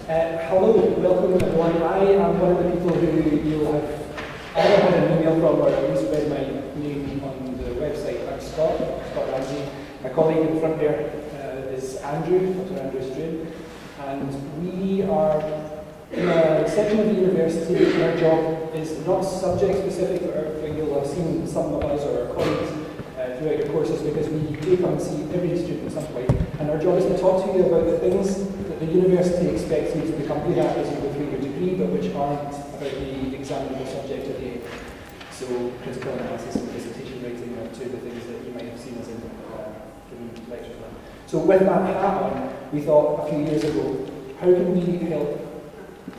Hello, welcome everyone. I am one of the people who you'll have either had an email from or at least read my name on the website. I'm Scott Ramsey. My colleague in front there is Andrew, Dr. Andrew Strain. And we are in a section of the university where our job is not subject specific, but you'll have seen some of us or our colleagues throughout your courses, because we do come and see every student at some point. And our job is to talk to you about the things that the university expects you to become good at as you go through your degree, but which aren't about the examinable subject at the end. So critical analysis and dissertation writing are two of the things that you might have seen us in giving lectures on. So with that hat on, we thought a few years ago, how can we help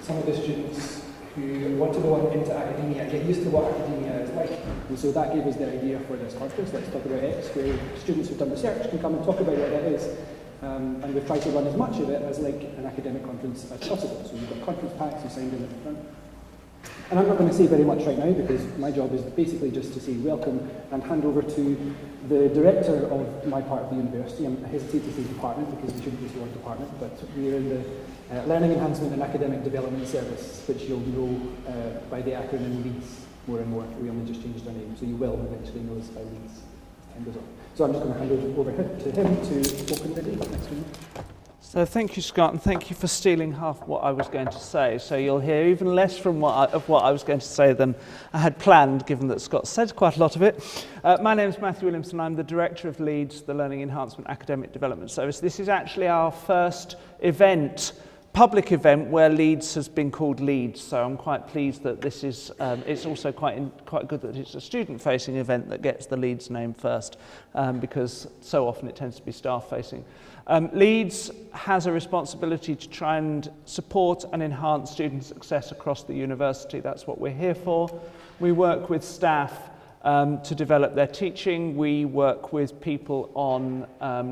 some of the students who want to go on into academia and get used to what academia is like? And so that gave us the idea for this conference, Let's Talk About X, where students who've done research can come and talk about what that is. And we've tried to run as much of it as like an academic conference as possible. So we've got conference packs you signed in at the front. And I'm not going to say very much right now because my job is basically just to say welcome and hand over to the director of my part of the university. I hesitate to say department because we shouldn't use the word department, but we're in the Learning Enhancement and Academic Development Service, which you'll know by the acronym LEADS more and more. We only just changed our name, so you will eventually know us by LEADS as time goes on. So I'm just going to hand it over to him to open the day next week. So thank you, Scott, and thank you for stealing half what I was going to say. So you'll hear even less from what I was going to say than I had planned, given that Scott said quite a lot of it. My name is Matthew Williamson. I'm the director of LEADS, the Learning Enhancement Academic Development Service. This is actually our first event, public event, where LEADS has been called LEADS. So I'm quite pleased that this is. It's also quite good that it's a student-facing event that gets the LEADS name first, because so often it tends to be staff-facing. LEADS has a responsibility to try and support and enhance student success across the university. That's what we're here for. We work with staff to develop their teaching. We work with people on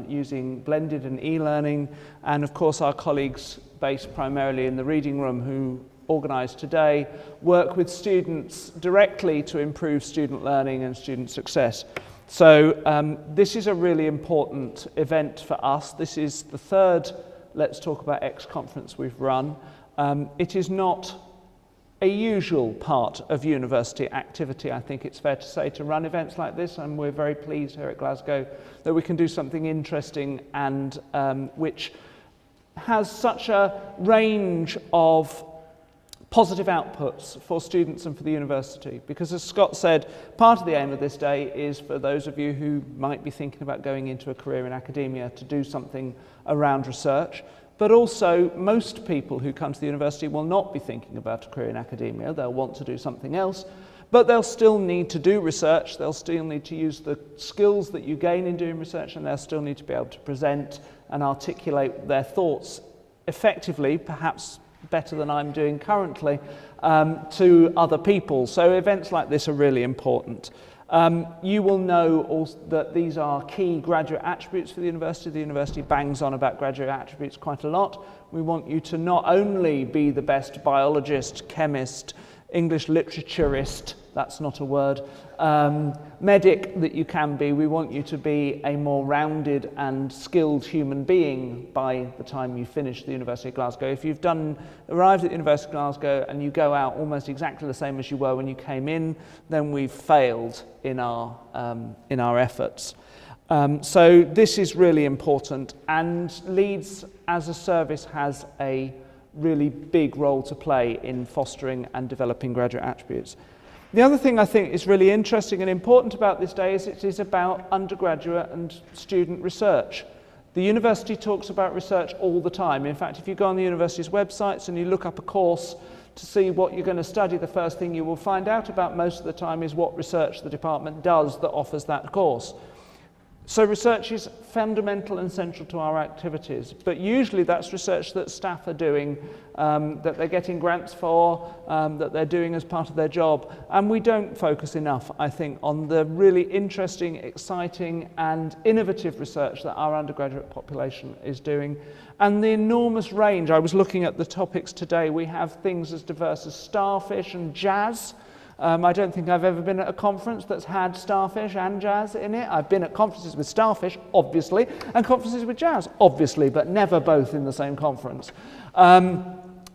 using blended and e-learning, and of course our colleagues based primarily in the reading room who organise today work with students directly to improve student learning and student success. So this is a really important event for us. This is the third Let's Talk About X conference we've run. It is not a usual part of university activity, I think it's fair to say, to run events like this, and we're very pleased here at Glasgow that we can do something interesting and which has such a range of positive outputs for students and for the university. Because as Scott said, part of the aim of this day is for those of you who might be thinking about going into a career in academia to do something around research. But also, most people who come to the university will not be thinking about a career in academia. They'll want to do something else, but they'll still need to do research. They'll still need to use the skills that you gain in doing research, and they'll still need to be able to present and articulate their thoughts effectively, perhaps better than I'm doing currently, to other people. So events like this are really important. You will know also that these are key graduate attributes for the university. The university bangs on about graduate attributes quite a lot. We want you to not only be the best biologist, chemist, English literaturist, that's not a word, medic that you can be. We want you to be a more rounded and skilled human being by the time you finish the University of Glasgow. If you've arrived at the University of Glasgow and you go out almost exactly the same as you were when you came in, then we've failed in our efforts. So this is really important, and LEADS as a service has a really big role to play in fostering and developing graduate attributes. The other thing I think is really interesting and important about this day is it is about undergraduate and student research. The university talks about research all the time. In fact, if you go on the university's websites and you look up a course to see what you're going to study, the first thing you will find out about most of the time is what research the department does that offers that course. So research is fundamental and central to our activities, but usually that's research that staff are doing, that they're getting grants for, that they're doing as part of their job. And we don't focus enough, I think, on the really interesting, exciting and innovative research that our undergraduate population is doing. And the enormous range. I was looking at the topics today. We have things as diverse as starfish and jazz. I don't think I've ever been at a conference that's had starfish and jazz in it. I've been at conferences with starfish, obviously, and conferences with jazz, obviously, but never both in the same conference.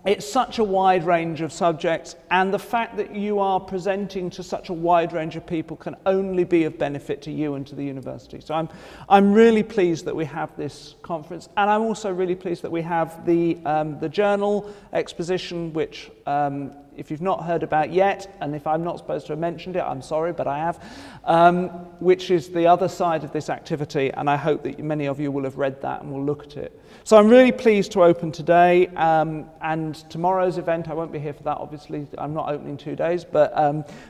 It's such a wide range of subjects, and the fact that you are presenting to such a wide range of people can only be of benefit to you and to the university. So I'm really pleased that we have this conference, and I'm also really pleased that we have the journal exposition, which if you've not heard about yet, and if I'm not supposed to have mentioned it, I'm sorry, but I have, which is the other side of this activity, and I hope that many of you will have read that and will look at it. So I'm really pleased to open today, and tomorrow's event, I won't be here for that, obviously, I'm not opening 2 days, but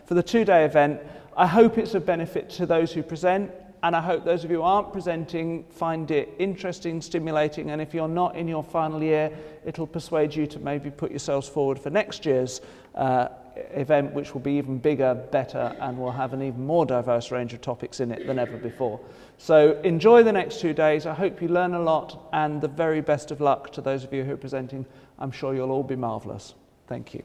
for the 2-day event, I hope it's of benefit to those who present, and I hope those of you who aren't presenting find it interesting, stimulating, and if you're not in your final year, it'll persuade you to maybe put yourselves forward for next year's event, which will be even bigger, better, and will have an even more diverse range of topics in it than ever before. So enjoy the next 2 days. I hope you learn a lot, and the very best of luck to those of you who are presenting. I'm sure you'll all be marvellous. Thank you.